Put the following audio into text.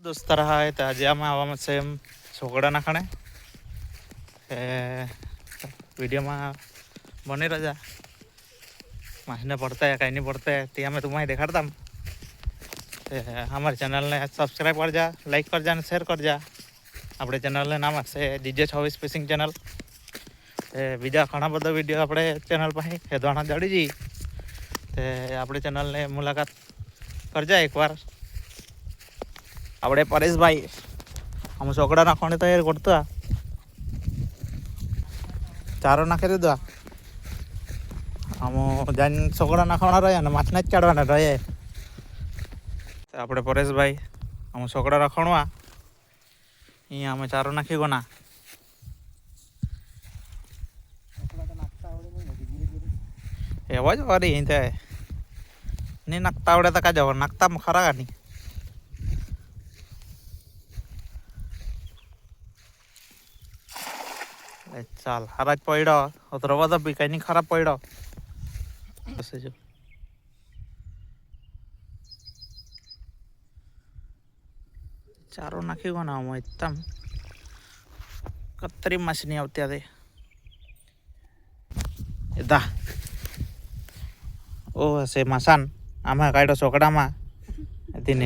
दोस्तार हाय तो आज आम आवा सेम छोकड़ा नाखणे वीडियो में बने रजा माहिने पड़ता है कहीं नहीं पड़ता है ती हमें तुम्हें दिखाता हमारे चैनल ने सब्सक्राइब कर जा लाइक कर जा शेयर कर जा अपने चैनल ने नाम से DJ26 फिशिंग चैनल बीजा घना बधा वीडियो अपने चैनल पर हेदवाना जड़ी जी अपने चैनल ने मुलाकात कर जा एक बार अपने परेश भाई हम छोकड़ा नाखवानी तैयारी करता चारो नाखी दीदा हम जान छोकड़ा नाखवाना रहे ने माछना ज चढ़वाना रहे अपने परेश भाई हम छोकड़ा रखवा अँ हम चारो नाखी गना एवज वरी नहीं नाकता आवड़े तो का जाओ नाकता खरा का नहीं चल हराज पड़ अतरवा तो कहीं नहीं खराब पड़ जो चारो नाखी गो ना एकदम कतरी माछ नहीं आती आदे दा ओ से मसान आम काढ़ो छोकड़ा में दिन